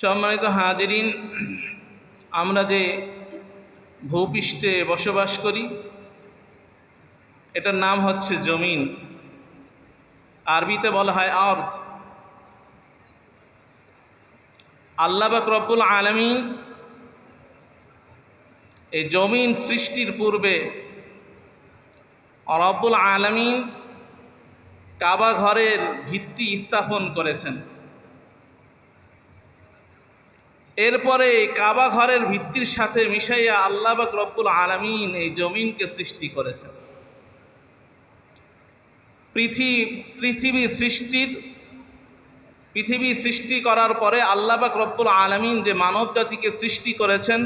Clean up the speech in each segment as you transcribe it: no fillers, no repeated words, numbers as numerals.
সম্মানিত হাজিরিন, আমরা যে ভূপৃষ্ঠে বসবাস করি এটার নাম হচ্ছে জমিন। আরবিতে বলা হয় আরদ। আল্লাহ পাক রব্বুল আলামিন এই জমিন সৃষ্টির পূর্বে রব্বুল আলামিন কাবা ঘরের ভিত্তি স্থাপন করেছেন। এরপরে কাবা ঘরের ভিত্তির সাথে মিশাইয়া আল্লাহ পাক রব্বুল আলামিন এই জমিনকে সৃষ্টি করেছেন। পৃথিবী সৃষ্টি করার পরে আল্লাহ পাক রব্বুল আলামিন যে মানব জাতিকে সৃষ্টি করেছেন,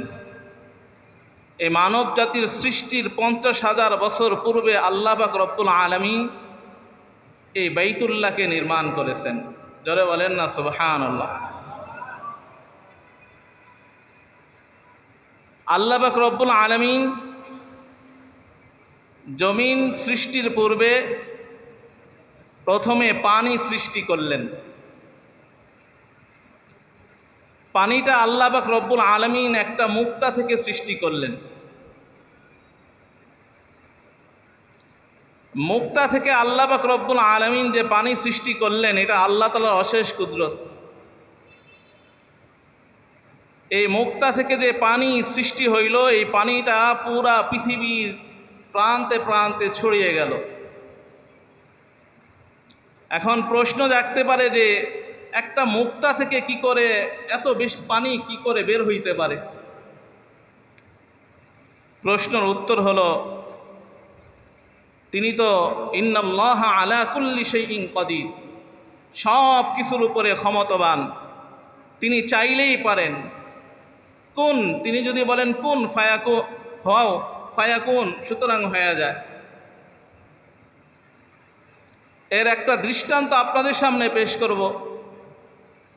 এই মানব জাতির সৃষ্টির 50,000 বছর পূর্বে আল্লাহ পাক রব্বুল আলামিন এই বাইতুল্লাহকে নির্মাণ করেছেন। জোরে বলেন না সুবহানাল্লাহ। আল্লাহ পাক রব্বুল আলামিন জমিন সৃষ্টির পূর্বে প্রথমে পানি সৃষ্টি করলেন। পানিটা আল্লাহ পাক রব্বুল আলামিন একটা মুক্তা থেকে সৃষ্টি করলেন। মুক্তা থেকে আল্লাহ পাক রব্বুল আলামিন যে পানি সৃষ্টি করলেন, এটা আল্লাহ তাআলার অশেষ কুদরত। এই মুক্তা থেকে যে পানি সৃষ্টি হইল, এই পানিটা পুরা পৃথিবীর প্রান্তে প্রান্তে ছড়িয়ে গেল। এখন প্রশ্ন জাগতে পারে যে একটা মুক্তা থেকে কি করে এত বেশি পানি কি করে বের হইতে পারে? প্রশ্নের উত্তর হলো, তিনি তো ইন্নাল্লাহা আলা কুল্লি শাইইন কাদির, সব কিছুর উপরে ক্ষমতাবান। তিনি চাইলেই পারেন। কুন, তিনি যদি বলেন কুন ফায়াকুন, হও ফায়াকুন, সুতরাং হয়ে যায়। এর একটা দৃষ্টান্ত আপনাদের সামনে পেশ করব।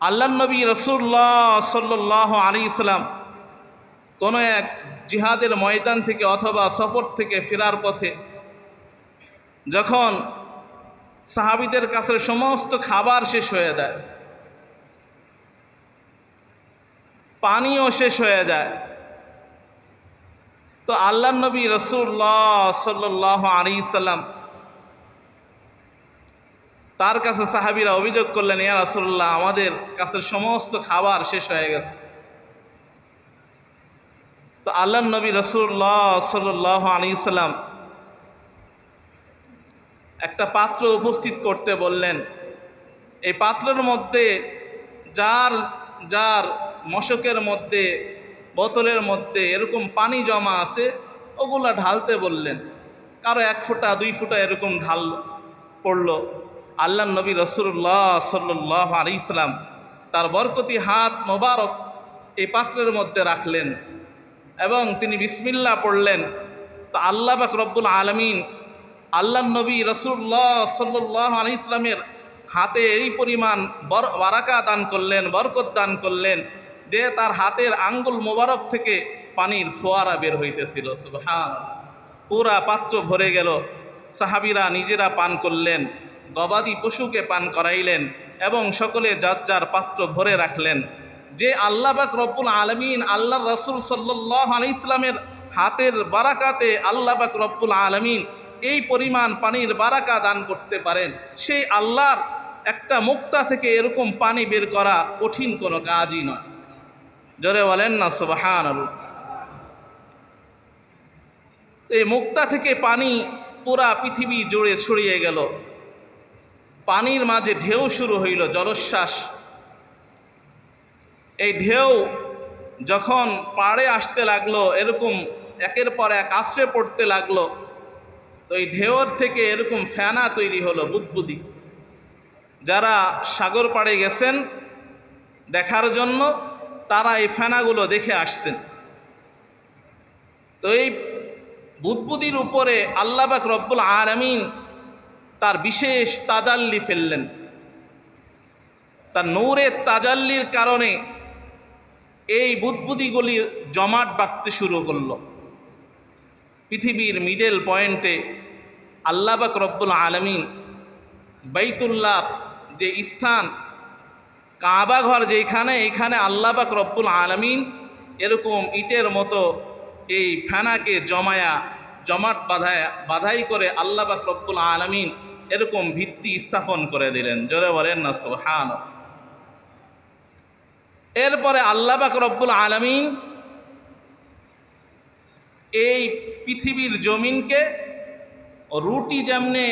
আল্লাহর নবী রাসূলুল্লাহ সাল্লাল্লাহু আলাইহি সাল্লাম কোনো এক জিহাদের ময়দান থেকে অথবা সফর থেকে ফেরার পথে যখন সাহাবীদের কাছে সমস্ত খাবার শেষ হয়ে যায়, পানিও শেষ হয়ে যায়, তো আল্লাহর নবী রাসূলুল্লাহ সাল্লাল্লাহু আলাইহি সাল্লাম তার কাছে সাহাবীরা অভিযোগ করলেন, ইয়া রাসূলুল্লাহ, আমাদের কাছে সমস্ত খাবার শেষ হয়ে গেছে। তো আল্লাহর নবী রাসূলুল্লাহ সাল্লাল্লাহু আলাইহি সাল্লাম একটা পাত্র উপস্থিত করতে বললেন। এই পাত্রের মধ্যে যার যার মশকের মধ্যে, বোতলের মধ্যে এরকম পানি জমা আছে, ওগুলা ঢালতে বললেন। কারো 1 ফোঁটা 2 ফোঁটা এরকম ঢাল পড়লো। আল্লাহর নবী রাসূলুল্লাহ সাল্লাল্লাহু আলাইহি সাল্লাম তার বরকতি হাত মোবারক এই পাত্রের মধ্যে রাখলেন এবং তিনি বিসমিল্লাহ পড়লেন। তো আল্লাহ পাক রব্বুল আলামিন আল্লাহর নবী রাসূলুল্লাহ সাল্লাল্লাহু আলাইহি সাল্লামের হাতে এই পরিমাণ বারাকা দান করলেন, বরকত দান করলেন যে তার হাতের আঙ্গুল মোবারক থেকে পানির ফোয়ারা বের হইতেছিল। সুবহানাল্লাহ। পুরা পাত্র ভরে গেল। সাহাবীরা নিজেরা পান করলেন, গবাদি পশুকে পান করাইলেন এবং সকলে যার যার পাত্র ভরে রাখলেন। যে আল্লাহ পাক রব্বুল আলামিন আল্লাহর রাসূল সাল্লাল্লাহু আলাইহি সাল্লামের হাতের বারাকাতে আল্লাহ পাক রব্বুল আলামিন এই পরিমাণ পানির বারাকা দান করতে পারেন, সেই আল্লাহর একটা মুক্তা থেকে এরকম পানি বের করা কঠিন কোনো কাজই নয়। জোরে বলেন না সুবহানাল্লাহ। এই মুক্তা থেকে পানি পুরা পৃথিবী জুড়ে ছড়িয়ে গেল। পানির মাঝে ঢেউ শুরু হইল, জলোচ্ছ্বাস। এই ঢেউ যখন পাড়ে আসতে লাগলো, এরকম একের পর এক আশ্রে পড়তে লাগলো, তো এই ঢেউর থেকে এরকম ফেনা তৈরি হলো, বুদবুদি। যারা সাগর পাড়ে গেছেন দেখার জন্য, তারা এই ফেনাগুলো দেখে আসছেন। তো এই বুদবুদির উপরে আল্লাহ পাক রব্বুল আলামিন তার বিশেষ তাজাল্লি ফেললেন। তার নূরের তাজাল্লির কারণে এই বুদবুদিগুলি জমাট বাঁধতে শুরু করলো। পৃথিবীর মিডল পয়েন্টে আল্লাহ পাক রব্বুল আলামিন বাইতুল্লাহ যে স্থান, কাবা ঘর যেখানে, এইখানে আল্লাহ পাক রব্বুল আলামিন এরকম ইটের মতো এই ফেনাকে জমাট বাধাই করে আল্লাহ পাক রব্বুল আলামিন এরকম ভিত্তি স্থাপন করে দিলেন। জোরে বলেন না সুবহানাল্লাহ। এরপরে আল্লাহ পাক রব্বুল আলামিন এই পৃথিবীর জমিনকে রুটি যেমনে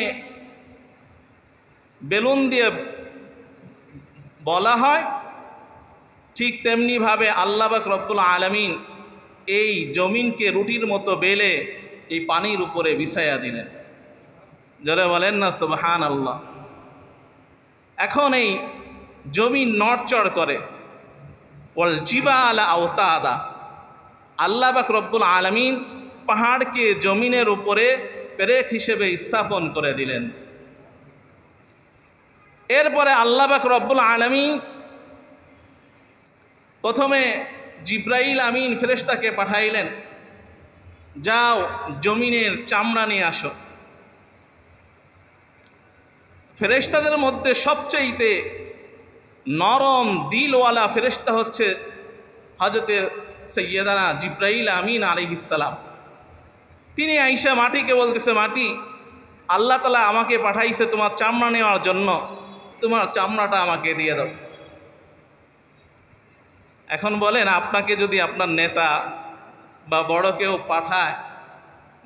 বেলুন দিয়ে বলা হয়, ঠিক তেমনিভাবে আল্লাহ পাক রব্বুল আলামিন এই জমিনকে রুটির মতো বেলে এই পানির উপরে বিছাইয়া দিলেন। যারা বলেন না সুবহানাল্লাহ। এখন এই জমিন নড়চড় করে। ওয়াল জিবালা আওতাদা, আল্লাহ পাক রব্বুল আলামিন পাহাড়কে জমিনের উপরে পেরেক হিসেবে স্থাপন করে দিলেন। এরপরে আল্লাহ পাক রব্বুল আলামিন প্রথমে জিব্রাইল আমিন ফেরেশতাকে পাঠাইলেন, যাও জমিনের চামড়া নিয়ে আসো। ফেরেশতাদের মধ্যে সবচেয়ে নরম দিলওয়ালা ফেরেশতা হচ্ছে হযরতে সৈয়দানা জিব্রাইল আমিন আলাইহিস সালাম। তিনি আইসা মাটিকে বলতেছে, মাটি, আল্লাহ তাআলা আমাকে পাঠাইছে তোমার চামড়া নেওয়ার জন্য, তোমার চামড়াটা আমাকে দিয়ে দাও। এখন বলেন, আপনাকে যদি আপনার নেতা বা বড় কেউ পাঠায়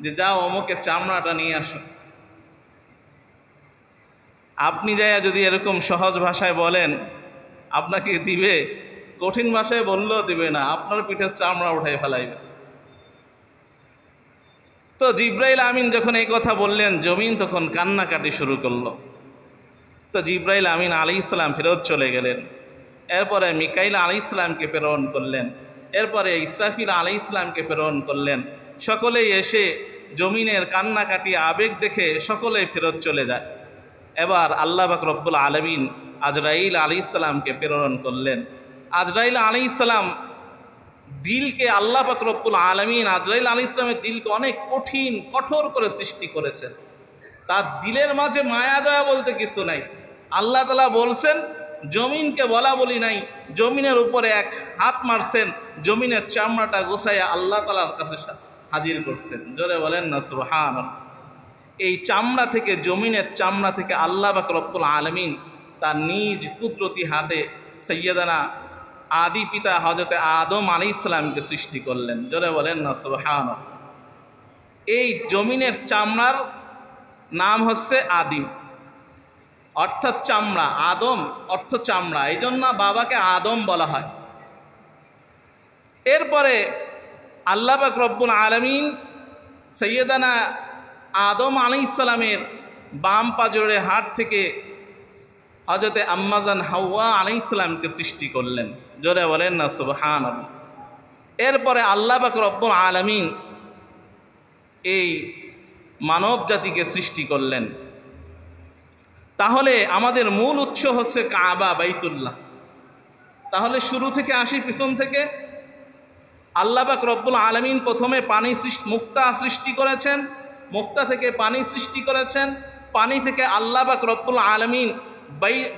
যে যাও অমুকের চামড়াটা নিয়ে আসো, আপনি যাইয়া যদি এরকম সহজ ভাষায় বলেন, আপনাকে দিবে? কঠিন ভাষায় বললেও দিবে না, আপনার পিঠের চামড়া উঠাই ফেলাইবে। তো জিব্রাইল আমিন যখন এই কথা বললেন, জমিন তখন কান্নাকাটি শুরু করলো। তো জিব্রাইল আমিন আলাইহিস সালাম ফেরত চলে গেলেন। এরপরে মিকাইল আলাইহিস সালামকে প্রেরণ করলেন। এরপরে ইসরাফিল আলাইহিস সালামকে প্রেরণ করলেন। সকলেই এসে জমিনের কান্নাকাটি আবেগ দেখে সকলেই ফেরত চলে যায়। এবার আল্লাহ পাক রব্বুল আলামিন আজরাইল আলাইহিস সালামকে প্রেরণ করলেন। আজরাইল আলাইহিস সালাম দিলকে আল্লাহ পাক রব্বুল আলামিন আজরাইল আলাইহিস সালামের দিলকে অনেক কঠিন কঠোর করে সৃষ্টি করেছেন। তার দিলের মাঝে মায়া দয়া বলতে কিছু নাই। আল্লাহ তাআলা বলছেন, জমিনকে বলা বলি নাই, জমিনের উপরে এক হাত মারছেন, জমিনের চামড়াটা গোছাইয়া আল্লাহ তাআলার কাছে হাজির করছেন। জোরে বলেন না সুবহানাল্লাহ। এই চামড়া থেকে, জমিনের চামড়া থেকে আল্লাহ পাক রব্বুল আলামিন তার নিজ কুদরতি হাতে সৈয়দানা আদি পিতা হযরতে আদম আলাইহিস সালামকে সৃষ্টি করলেন। জোরে বলেন না সুবহানাল্লাহ। এই জমিনের চামড়ার নাম হচ্ছে আদিম, অর্থাৎ চামড়া। আদম অর্থ চামড়া, এই জন্য বাবাকে আদম বলা হয়। এরপরে আল্লাহ পাক রব্বুল আলামিন সৈয়দানা আদম আলাইহিস সালামের বাম পাজরের হাড় থেকে হযরতে আম্মাজান হাওয়া আলাইহিস সালামকে সৃষ্টি করলেন। জোরে বলেন না সুবহানাল্লাহ। এরপরে আল্লাহ পাক রব্বুল আলামিন এই মানব জাতিকে সৃষ্টি করলেন। তাহলে আমাদের মূল উৎস হচ্ছে কাবা, বাইতুল্লাহ। তাহলে শুরু থেকে আসি, পিছন থেকে। আল্লাহ পাক রব্বুল আলামিন প্রথমে মুক্তা সৃষ্টি করেছেন, মুক্তা থেকে পানি সৃষ্টি করেছেন, পানি থেকে আল্লাহ পাক রব্বুল আলামিন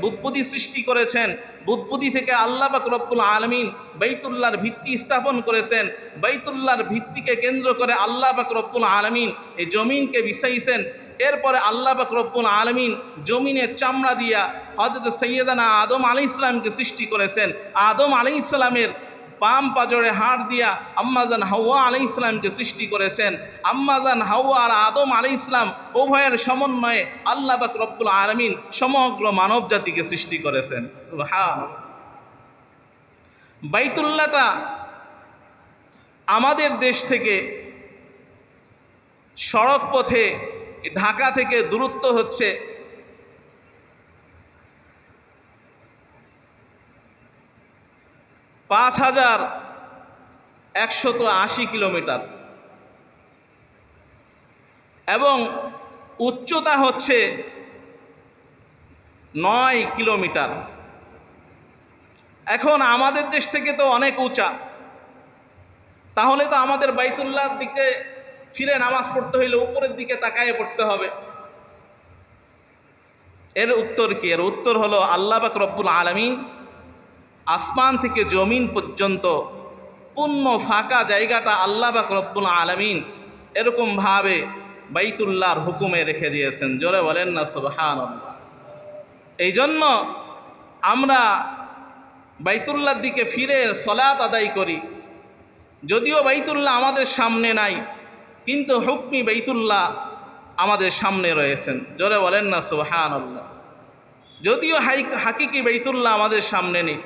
বুদবুদি সৃষ্টি করেছেন, বুদবুদি থেকে আল্লাহ পাক রব্বুল আলামিন বাইতুল্লাহর ভিত্তি স্থাপন করেছেন, বাইতুল্লাহর ভিত্তিকে কেন্দ্র করে আল্লাহ পাক রব্বুল আলামিন এই জমিনকে বিছাইছেন। এরপরে আল্লাহ পাক রব্বুল আলামিন জমিনের চামড়া দিয়া হযরত সৈয়দানা আদম আলাইহিস সালামকে সৃষ্টি করেছেন। আদম আলাইহিস সালামের বাম পাজরে হাড় দিয়া আম্মাজান হাওয়া আলাইহিস সালামকে সৃষ্টি করেছেন। আম্মাজান হাওয়া আর আদম আলাইহিস সালাম উভয়ের সমন্বয়ে আল্লাহ পাক রব্বুল আলামিন সমগ্র মানব জাতিকে সৃষ্টি করেছেন। সুবহানাল্লাহ। বাইতুল্লাহটা আমাদের দেশ থেকে সড়ক পথে ঢাকা থেকে দূরত্ব হচ্ছে 5180 কিলোমিটার এবং উচ্চতা হচ্ছে 9 কিলোমিটার। এখন আমাদের দেশ থেকে তো অনেক উঁচা, তাহলে তো আমাদের বাইতুল্লাহর দিকে ফিরে নামাজ পড়তে হইলে উপরের দিকে তাকায় পড়তে হবে। এর উত্তর কি? এর উত্তর হলো আল্লাহ পাক রব্বুল আলামিন আসমান থেকে জমিন পর্যন্ত পূর্ণ ফাঁকা জায়গাটা আল্লাহ পাক রব্বুল আলামিন এরকমভাবে বাইতুল্লাহর হুকুমে রেখে দিয়েছেন। জোরে বলেন না সুবহানাল্লাহ। এই জন্য আমরা বাইতুল্লাহর দিকে ফিরে সলাত আদায় করি। যদিও বাইতুল্লাহ আমাদের সামনে নাই, কিন্তু হুকমি বাইতুল্লাহ আমাদের সামনে রয়েছেন। জোরে বলেন না সুবহানাল্লাহ। যদিও হাকিকি বাইতুল্লাহ আমাদের সামনে নেই,